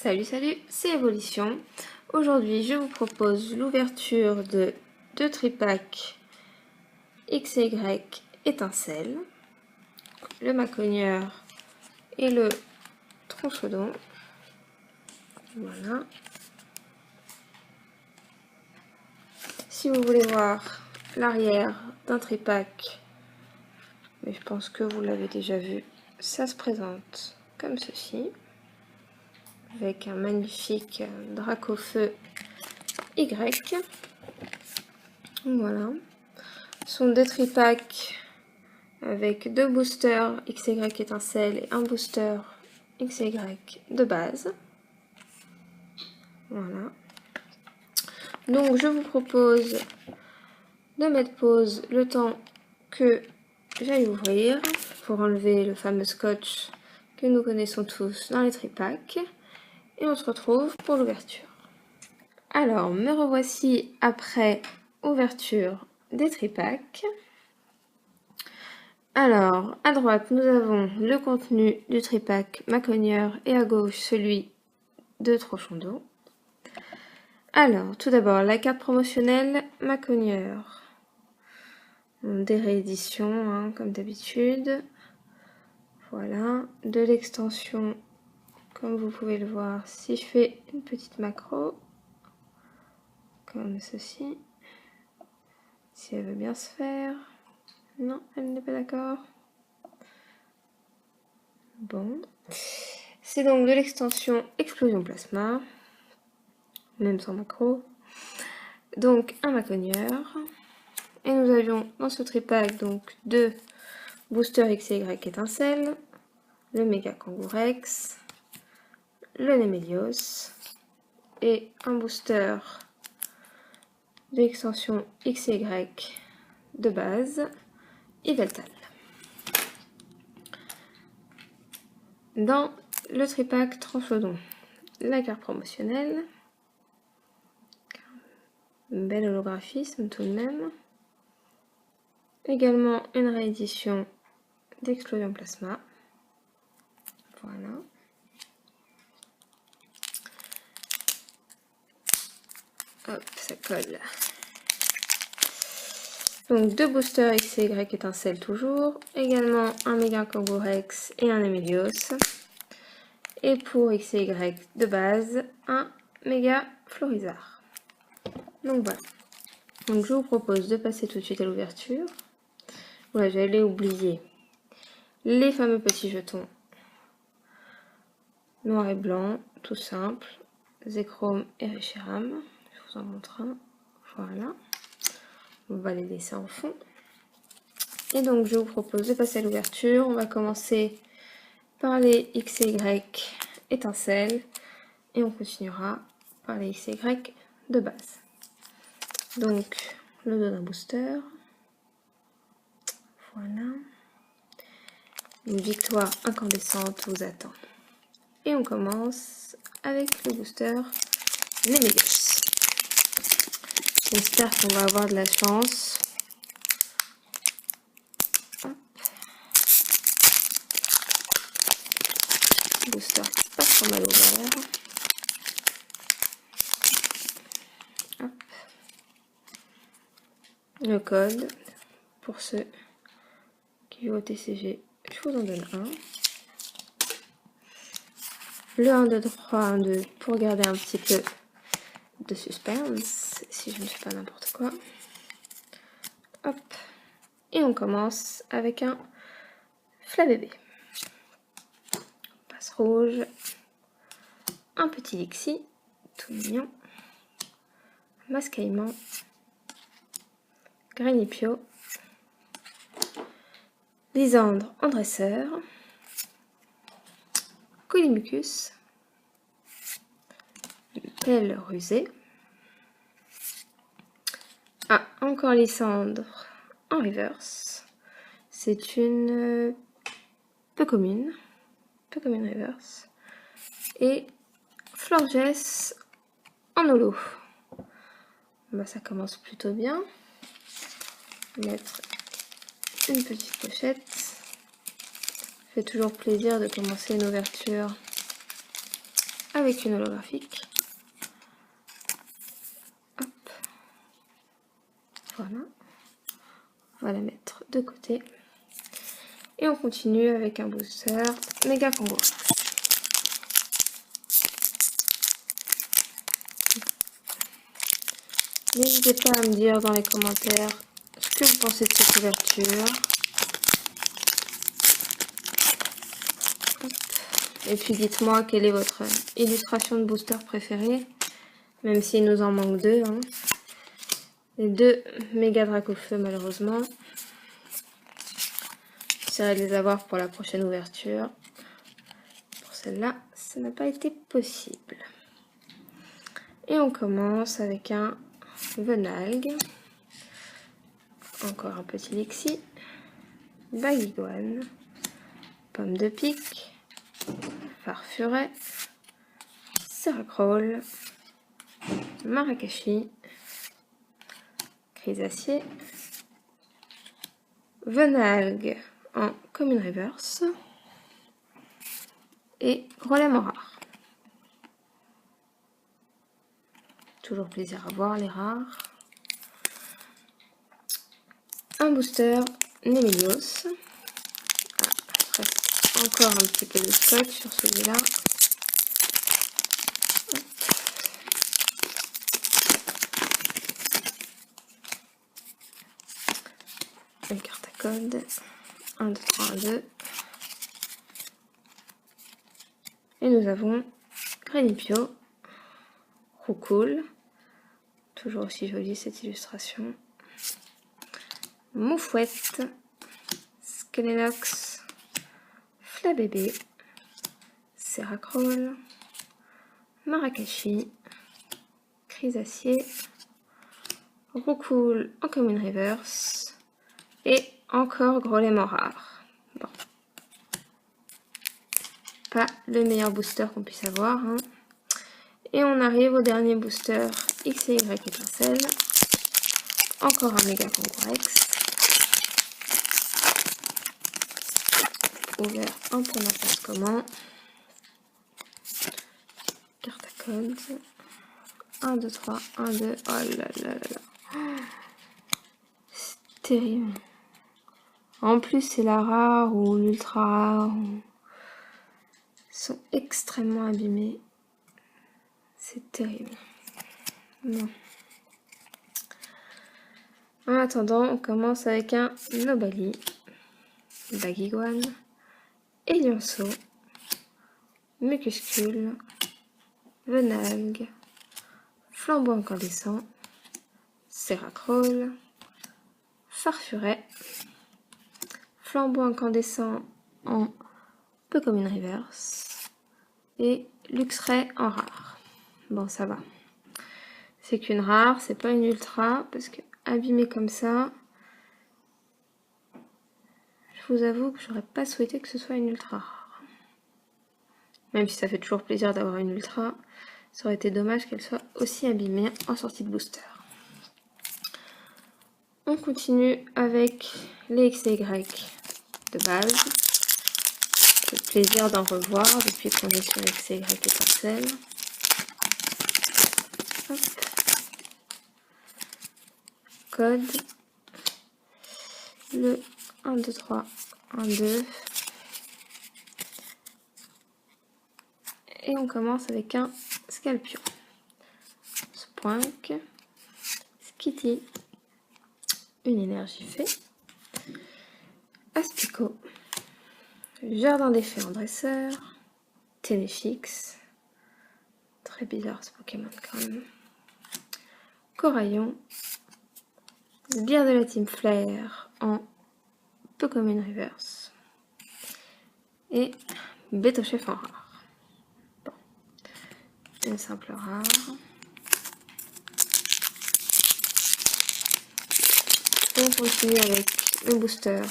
Salut, c'est Évolution. Aujourd'hui, je vous propose l'ouverture de deux tripacks XY étincelle, le macogneur et le tronçodon. Voilà. Si vous voulez voir l'arrière d'un tripack, mais je pense que vous l'avez déjà vu, ça se présente comme ceci, avec un magnifique Dracofeu Y. Voilà. Ce sont des tripacks avec deux boosters XY étincelle et un booster XY de base. Voilà. Donc je vous propose de mettre pause le temps que j'aille ouvrir pour enlever le fameux scotch que nous connaissons tous dans les tripacks. Et on se retrouve pour l'ouverture. Alors, me revoici après ouverture des tripacks. Alors, à droite, nous avons le contenu du tripack macogneur et à gauche, celui de Trochon. Alors, tout d'abord, la carte promotionnelle macogneur. Des rééditions, hein, comme d'habitude. Voilà, de l'extension, comme vous pouvez le voir, si je fais une petite macro, comme ceci, si elle veut bien se faire. Non, elle n'est pas d'accord. Bon. C'est donc de l'extension Explosion Plasma, même sans macro. Donc un macogneur. Et nous avions dans ce tripack donc deux boosters XY étincelle, le Méga Kangourex, le Némélios et un booster de l'extension XY de base, Yveltal. Dans le tripack Tranchodon, la carte promotionnelle, un bel holographisme tout de même. Également une réédition d'Explosion Plasma. Voilà. Hop, ça colle. Donc deux boosters XY étincelle toujours. Également un Méga Kangourex et un Némélios. Et pour XY de base, un Méga Florizard. Donc voilà. Donc je vous propose de passer tout de suite à l'ouverture. Ouais, j'allais oublier les fameux petits jetons noir et blanc, tout simple, Zekrom et Reshiram. Je vous en montre un. Voilà. On va les laisser en fond. Et donc je vous propose de passer à l'ouverture. On va commencer par les XY étincelles et on continuera par les XY de base. Donc le dos d'un booster. Voilà. Une victoire incandescente vous attend. Et on commence avec le booster Némélios. J'espère qu'on va avoir de la chance. Hop. Booster qui pas trop mal ouvert. Hop. Le code pour ceux qui jouent au TCG, je vous en donne un. Le 1, 2, 3, 1, 2 pour garder un petit peu de suspense, si je ne fais pas n'importe quoi. Hop. Et on commence avec un Flabébé. Passe rouge. Un petit Lixie, tout mignon. Mascaillement. Granipio. Lysandre en dresseur. Colimucus. Pelle rusée. Ah, encore Lysandre en reverse. C'est une peu commune reverse. Et Florges en holo. Bah, ça commence plutôt bien. Mettre une petite pochette. Ça fait toujours plaisir de commencer une ouverture avec une holographique. Hop. Voilà. On va la mettre de côté. Et on continue avec un booster Méga Kango. N'hésitez pas à me dire dans les commentaires ce que vous pensez de cette ouverture. Et puis dites-moi quelle est votre illustration de booster préférée, même s'il nous en manque deux. Hein. Les deux méga Dracofeu malheureusement. J'essaierai de les avoir pour la prochaine ouverture. Pour celle-là, ça n'a pas été possible. Et on commence avec un Venalgue. Encore un petit Lexi. Baguigouane. Pomme de pique. Farfuret. Seracrol. Marakashi. Chrysacier. Venalgue en commune reverse. Et Grelem en rare. Toujours plaisir à voir les rares. Un booster Nemelios. Ah, il reste encore un petit peu de scotch sur celui-là. Une carte à code. 1, 2, 3, 1, 2. Et nous avons Grenipio. Roucoule. Toujours aussi jolie cette illustration. Moufouette. Skelenox. Flabébé. Seracrol. Marakashi. Chrysacier. Roucoule en commune reverse. Et encore Grelem en rare. Bon. Pas le meilleur booster qu'on puisse avoir. Hein. Et on arrive au dernier booster X et Y étincelle. Encore un méga Kangorex. Ouvert un peu n'importe comment. Carte à code. 1, 2, 3, 1, 2. Oh là là là là. C'est terrible. En plus, c'est la rare ou l'ultra rare. Ils sont extrêmement abîmés. C'est terrible. Non. En attendant, on commence avec un Nobali, Baguigouane, Elionceau, Mucuscule, Venalgue, Flambeau incandescent, Seracrol, Farfuret, Flambeau incandescent en peu comme une reverse et Luxray en rare. Bon, ça va. C'est qu'une rare, c'est pas une ultra parce que abîmée comme ça, je vous avoue que j'aurais pas souhaité que ce soit une ultra rare. Même si ça fait toujours plaisir d'avoir une ultra, ça aurait été dommage qu'elle soit aussi abîmée en sortie de booster. On continue avec les X et Y de base. C'est le plaisir d'en revoir depuis qu'on est sur X et Y étincelle. Hop. Code. Le 1, 2, 3, 1, 2. Et on commence avec un Scalpion. Spoink. Skitty. Une énergie fée. Astico. Jardin des fées en dresseur. Téléfix. Très bizarre ce Pokémon quand même. Coraillon. Sbire de la Team Flare en peu comme une reverse. Et Bétochef en rare. Bon. Une simple rare. On continue avec le booster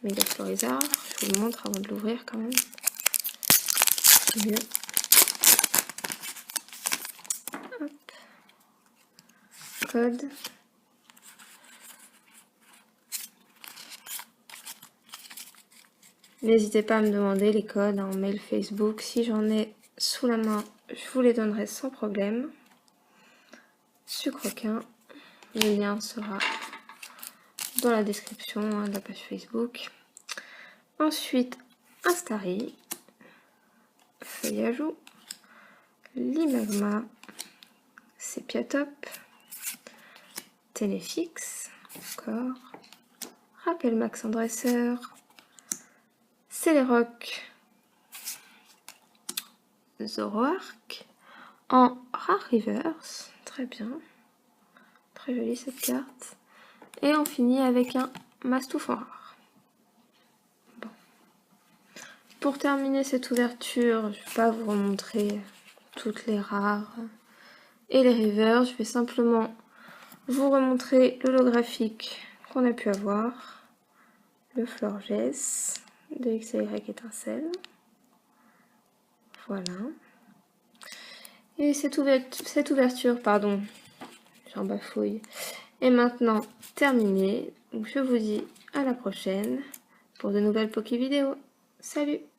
Méga Florizard. Je vous le montre avant de l'ouvrir quand même. C'est mieux. Hop. Code. N'hésitez pas à me demander les codes en mail Facebook. Si j'en ai sous la main, je vous les donnerai sans problème. Sucrequin, le lien sera dans la description de la page Facebook. Ensuite, Instari, feuille à joue, Limagma, Sépiatop, Téléfix, encore, Rappel Max en dresseur, Céléroc, Zoroark, en rare reverse, très bien, très jolie cette carte. Et on finit avec un Mastouf en rare. Bon. Pour terminer cette ouverture, je ne vais pas vous remontrer toutes les rares et les rivers. Je vais simplement vous remontrer l'holographique qu'on a pu avoir. Le Florges de XY étincelle. Voilà. Et cette ouverture, pardon, j'en bafouille, est maintenant terminée. Donc je vous dis à la prochaine pour de nouvelles Poké vidéos. Salut!